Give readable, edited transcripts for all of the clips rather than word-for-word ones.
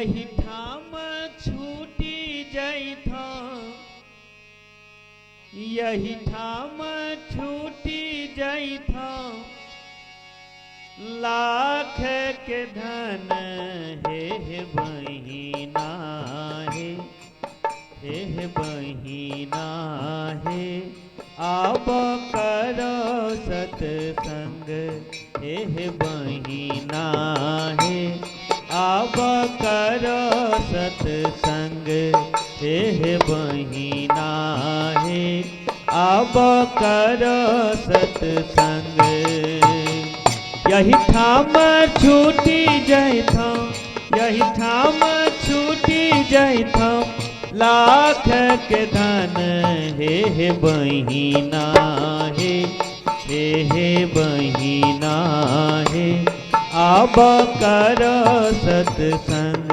यही ठाम छूटी जैथा, यही ठाम छूटी जैथा, लाख के धन हे बहिना हे बहिना हे, अब करो सत्संग हे बहिना हे, अब करो सत्संग हे बहिना हे, अब करो सत्संग। यही ठाम छूटी जैथा, यही ठाम छूटी जैथा, लाख के धन हे बहिना हे बहिना हे, अब करो सत्संग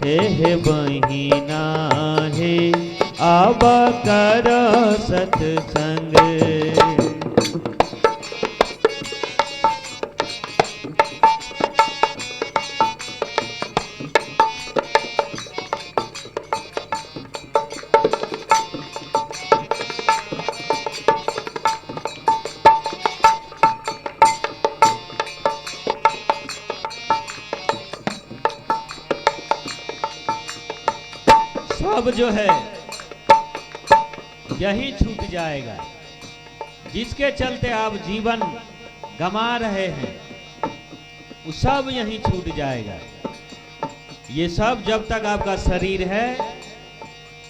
हे बहिना हे, अब करो सत्संग। सब जो है यही छूट जाएगा, जिसके चलते आप जीवन गंवा रहे हैं वो सब यही छूट जाएगा। ये सब जब तक आपका शरीर है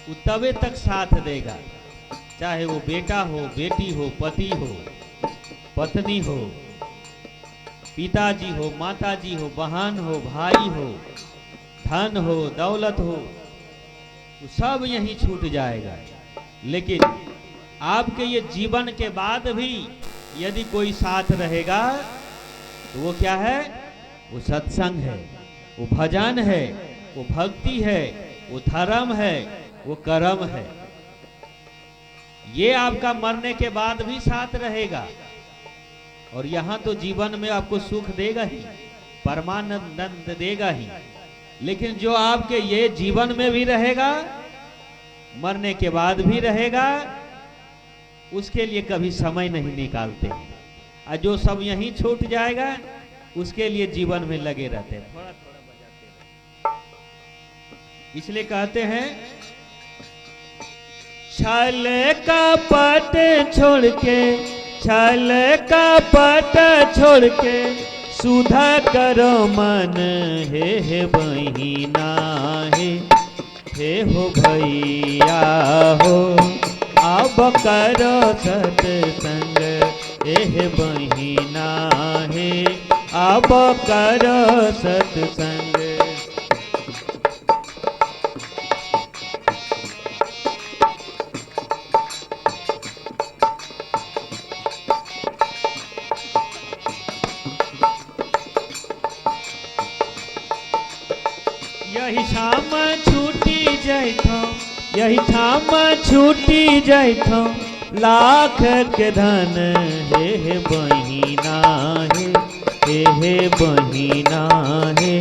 वो तबे तक साथ देगा, चाहे वो बेटा हो, बेटी हो, पति हो, पत्नी हो, पिताजी हो, माताजी हो, बहन हो, भाई हो, धन हो, दौलत हो, वो सब यहीं छूट जाएगा। लेकिन आपके ये जीवन के बाद भी यदि कोई साथ रहेगा तो वो क्या है? वो सत्संग है, वो भजन है, वो भक्ति है, वो धर्म है, वो कर्म है। ये आपका मरने के बाद भी साथ रहेगा और यहाँ तो जीवन में आपको सुख देगा ही, परमानंद देगा ही। लेकिन जो आपके ये जीवन में भी रहेगा, मरने के बाद भी रहेगा, उसके लिए कभी समय नहीं निकालते। और जो सब यहीं छूट जाएगा उसके लिए जीवन में लगे रहते हैं, थोड़ा थोड़ा बजाते रहते। इसलिए कहते हैं छल कपट छोड़ के, छल कपट छोड़ के, सुधा करो मन हे बहिना हे हो भैया हो, अब करो सत्संग हे बहिना हे, अब करो सत्संग। यही ठाम छूटी जैथा, यही ठाम छूटी जैथा, लाख के धन हे बहिना हे बहिना हे,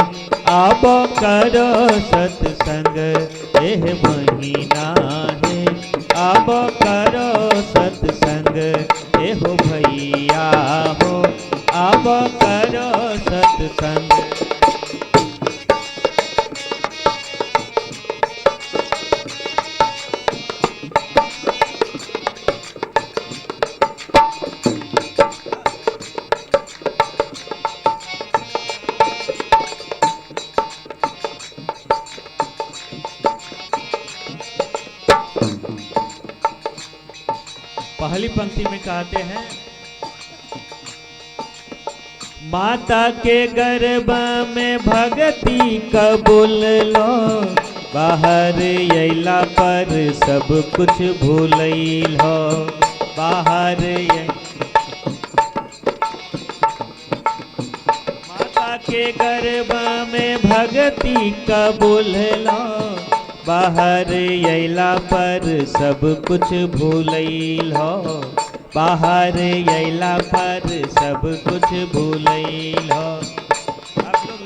अब करो सत्संग हे बहिना हे, अब करो सत्संग हे हो भैया हो, अब करो सत्संग। पहली पंक्ति में कहते हैं माता के गर्भ में भक्ति कबूल लो, बाहर अइला पर सब कुछ भूलैल हो, बाहर माता के गर्भ में भक्ति कबूल लो, बाहर अइला पर सब कुछ भूलैल हो, बाहर अइला पर सब कुछ भूलैल हो। आप लोग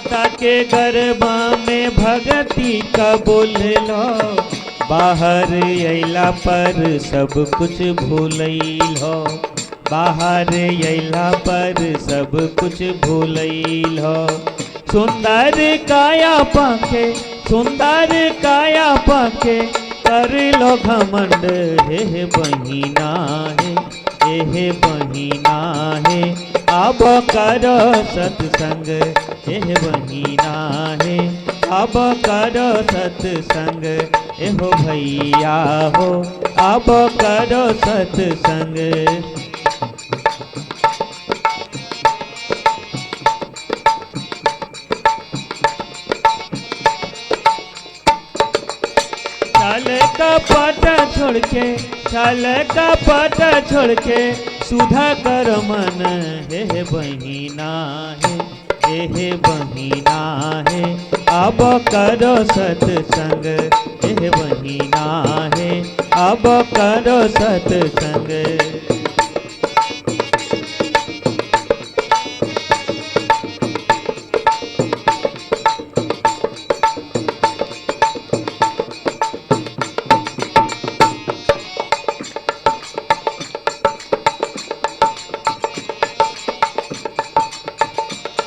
माता के गर्भ में भगती कबूल लो, बाहर अइला पर सब कुछ भूलैलो, बाहर अइला पर सब कुछ भूलैलो। सुंदर काया पंखे, सुंदर काया पंखे, कर लो घमंड हे बहिना हे बहिना हे, अब करो सत्संग हे बहिना हे, अब करो सत्संग हो भैया हो, अब करो सत्संग। छल कपट छोड़ के, छल कपट छोड़ के, सुधा कर मन हे बहिना हे बहिना हे, अब करो सत्संग हे बहिना हे, अब करो सत्संग।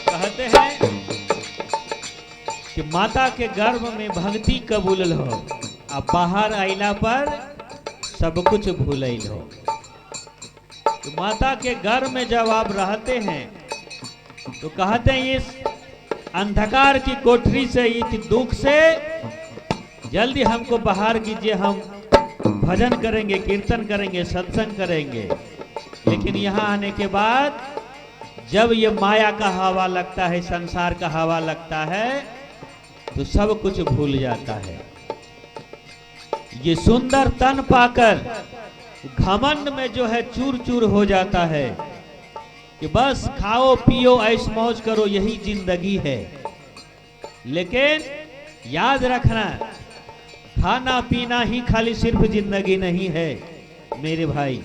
कहते हैं कि माता के गर्भ में भक्ति कबूल हो, अब बाहर आइला पर सब कुछ भूलैल हो। तो माता के गर्भ में जब आप रहते हैं तो कहते हैं इस अंधकार की कोठरी से, इस दुख से जल्दी हमको बाहर कीजिए, हम भजन करेंगे, कीर्तन करेंगे, सत्संग करेंगे। लेकिन यहाँ आने के बाद जब ये माया का हवा लगता है, संसार का हवा लगता है, तो सब कुछ भूल जाता है। ये सुंदर तन पाकर घमंड में जो है चूर चूर हो जाता है कि बस खाओ पियो ऐश मौज करो, यही जिंदगी है। लेकिन याद रखना, खाना पीना ही खाली सिर्फ जिंदगी नहीं है मेरे भाई।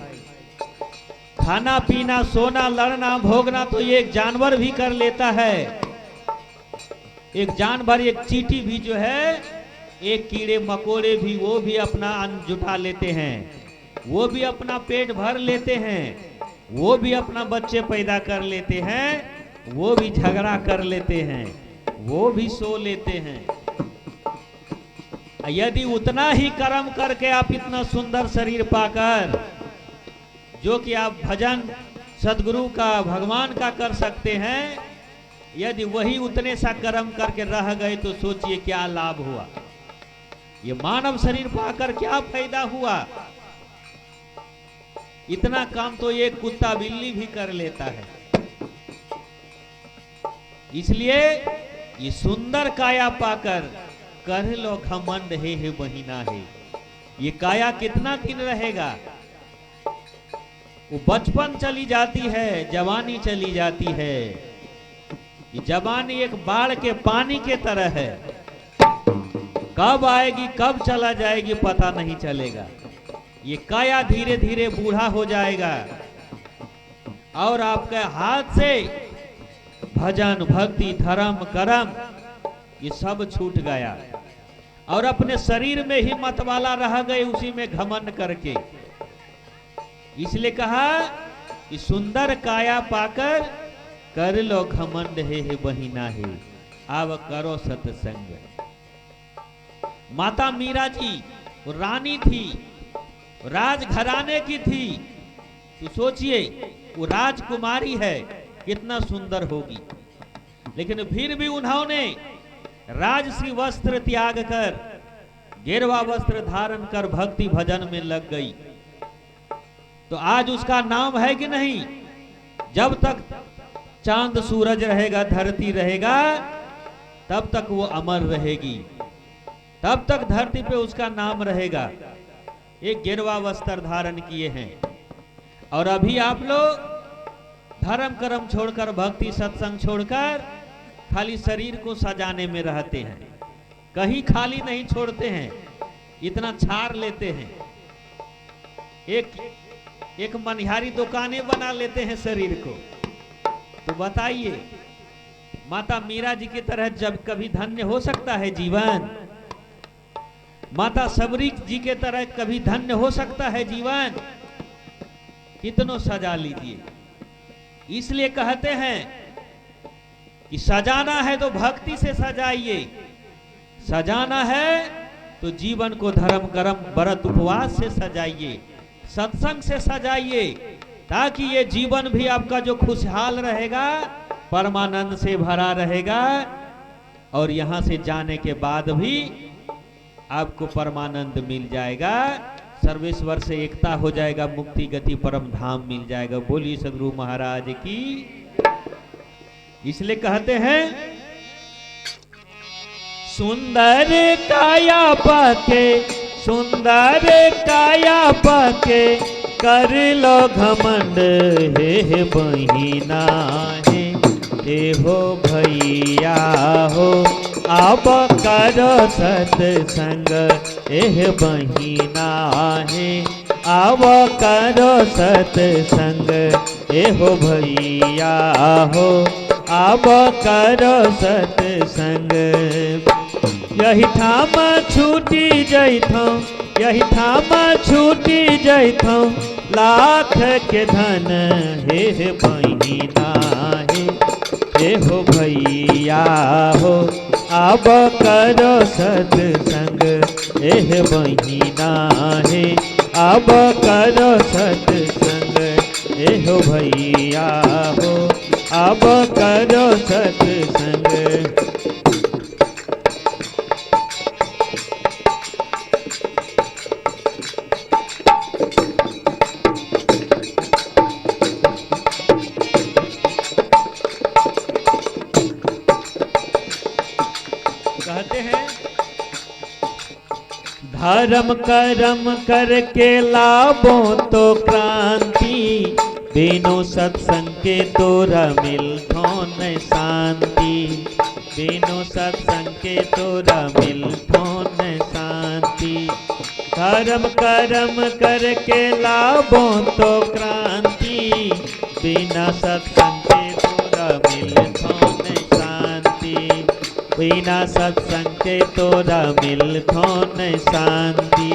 खाना पीना सोना लड़ना भोगना तो ये एक जानवर भी कर लेता है। एक जानवर, एक चींटी भी जो है, एक कीड़े मकोड़े भी, वो भी अपना अन्न जुटा लेते हैं, वो भी अपना पेट भर लेते हैं, वो भी अपना बच्चे पैदा कर लेते हैं, वो भी झगड़ा कर लेते हैं, वो भी सो लेते हैं। यदि उतना ही कर्म करके आप इतना सुंदर शरीर पाकर, जो कि आप भजन सदगुरु का, भगवान का कर सकते हैं, यदि वही उतने सा कर्म करके रह गए तो सोचिए क्या लाभ हुआ। ये मानव शरीर पाकर क्या फायदा हुआ। इतना काम तो एक कुत्ता बिल्ली भी कर लेता है। इसलिए ये सुंदर काया पाकर कर लो घमंड हे बहिना हे। ये काया कितना दिन रहेगा। वो बचपन चली जाती है, जवानी चली जाती है। ये जवानी एक बाढ़ के पानी के तरह है, कब आएगी कब चला जाएगी पता नहीं चलेगा। ये काया धीरे धीरे बूढ़ा हो जाएगा और आपके हाथ से भजन भक्ति धर्म कर्म ये सब छूट गया और अपने शरीर में ही मतवाला रह गए, उसी में घमंड करके। इसलिए कहा कि सुंदर काया पाकर कर लो घमंड हे बहिना हे, अब करो सत्संग। माता मीरा जी रानी थी, राजघराने की थी, तो सोचिए वो राजकुमारी है, कितना सुंदर होगी। लेकिन फिर भी उन्होंने राजसी वस्त्र त्याग कर गेरवा वस्त्र धारण कर भक्ति भजन में लग गई। तो आज उसका नाम है कि नहीं? जब तक चांद सूरज रहेगा, धरती रहेगा, तब तक वो अमर रहेगी, तब तक धरती पे उसका नाम रहेगा। एक गेरवा वस्त्र धारण किए हैं और अभी आप लोग धर्म कर्म छोड़कर, भक्ति सत्संग छोड़कर खाली शरीर को सजाने में रहते हैं, कहीं खाली नहीं छोड़ते हैं, इतना छाड़ लेते हैं। एक मनिहारी दुकानें बना लेते हैं शरीर को। तो बताइए माता मीरा जी की तरह जब कभी धन्य हो सकता है जीवन? माता सबरी जी के तरह कभी धन्य हो सकता है जीवन? कितनों सजा लीजिए। इसलिए कहते हैं कि सजाना है तो भक्ति से सजाइए, सजाना है तो जीवन को धर्म कर्म व्रत उपवास से सजाइए, सत्संग से सजाइए, ताकि ये जीवन भी आपका जो खुशहाल रहेगा, परमानंद से भरा रहेगा, और यहां से जाने के बाद भी आपको परमानंद मिल जाएगा, सर्वेश्वर से एकता हो जाएगा, मुक्ति गति परम धाम मिल जाएगा। बोलिए सदगुरु महाराज की। इसलिए कहते हैं सुंदर काया पाके, सुंदर काया पाके कर लो घमंड, हे बहिना हे हो भैया हो, अब करो सत्संग, एह बहिना है अब करो सत्संग, एहो भैया हो अब करो सत्संग। यही ठाम छूटी जैथो, यही ठाम छूटी जैथो, लाख के धन हे बहिना हे हो भैया हो, अब करो सत्संग, एह बहिना है अब करो सत्संग, एह भैया हो अब करो सत्संग। कहते हैं धर्म कर्म करके लाभो तो क्रांति, बिनु सत्संग के तोरा मिलथो न शांति, बिनु सत्संग के तोरा मिलथो न शांति। धर्म कर्म करके लाभो तो क्रांति, बिना सत्संग के तोरा मिलथो न शांति, बिना सत्संग के तोरा मिलथो न शांति।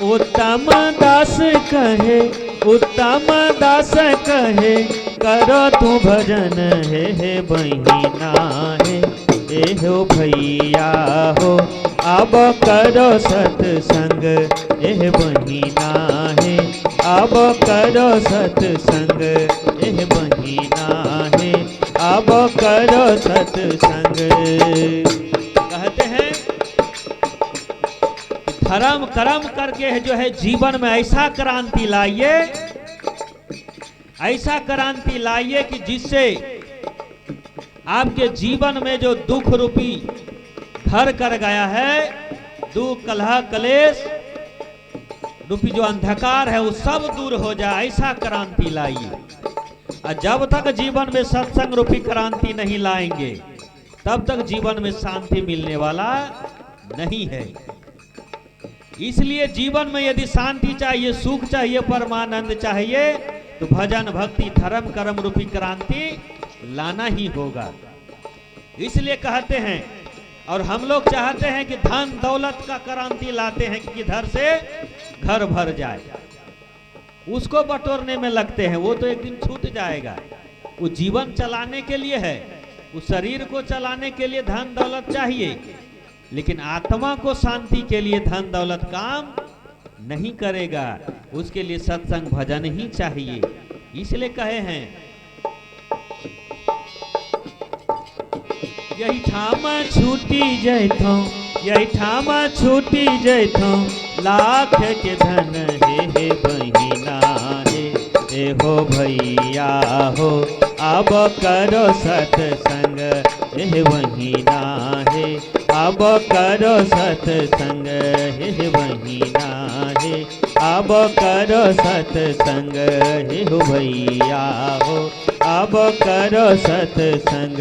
उत्तम दास कहे, उत्तम दास कहे, करो तू भजन हे बहिना हे हो भैया हो, अब करो सत्संग, एह बहिना है अब करो सत्संग, एह बहिना है अब करो सत्संग। कहते हैं धर्म कर्म करके जो है जीवन में ऐसा क्रांति लाइए, ऐसा क्रांति लाइए कि जिससे आपके जीवन में जो दुख रूपी घर कर गया है, दुख कलह कलेश रूपी जो अंधकार है वो सब दूर हो जाए, ऐसा क्रांति लाइए। और जब तक जीवन में सत्संग रूपी क्रांति नहीं लाएंगे, तब तक जीवन में शांति मिलने वाला नहीं है। इसलिए जीवन में यदि शांति चाहिए, सुख चाहिए, परमानंद चाहिए, तो भजन भक्ति धर्म कर्म रूपी क्रांति लाना ही होगा। इसलिए कहते हैं, और हम लोग चाहते हैं कि धन दौलत का क्रांति लाते हैं कि इधर से घर भर जाए, उसको बटोरने में लगते हैं, वो तो एक दिन छूट जाएगा। वो जीवन चलाने के लिए है, उस शरीर को चलाने के लिए धन दौलत चाहिए, लेकिन आत्मा को शांति के लिए धन दौलत काम नहीं करेगा, उसके लिए सत्संग भजन ही चाहिए। इसलिए कहे हैं यही ठाम छूटी जैथो, यही ठाम छूटी जैथो, लाख के धन हे बहिना हे हो भैया हो, अब करो सत्संग, हे बहिना हे अब करो सत्संग, हे बहिना हे अब करो सत्संग, हे हो भैया हो अब करो सत्संग।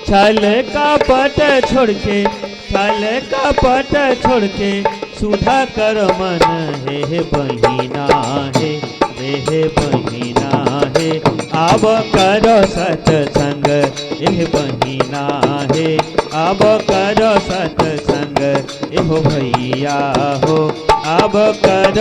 छल का पट छोड़ के, छल का पट छोड़ के, सुधा कर मन हे बहिना हे बहिना हे अब कर सत्संग हे बहिना हे अब कर सत्संग हो भैया हो अब कर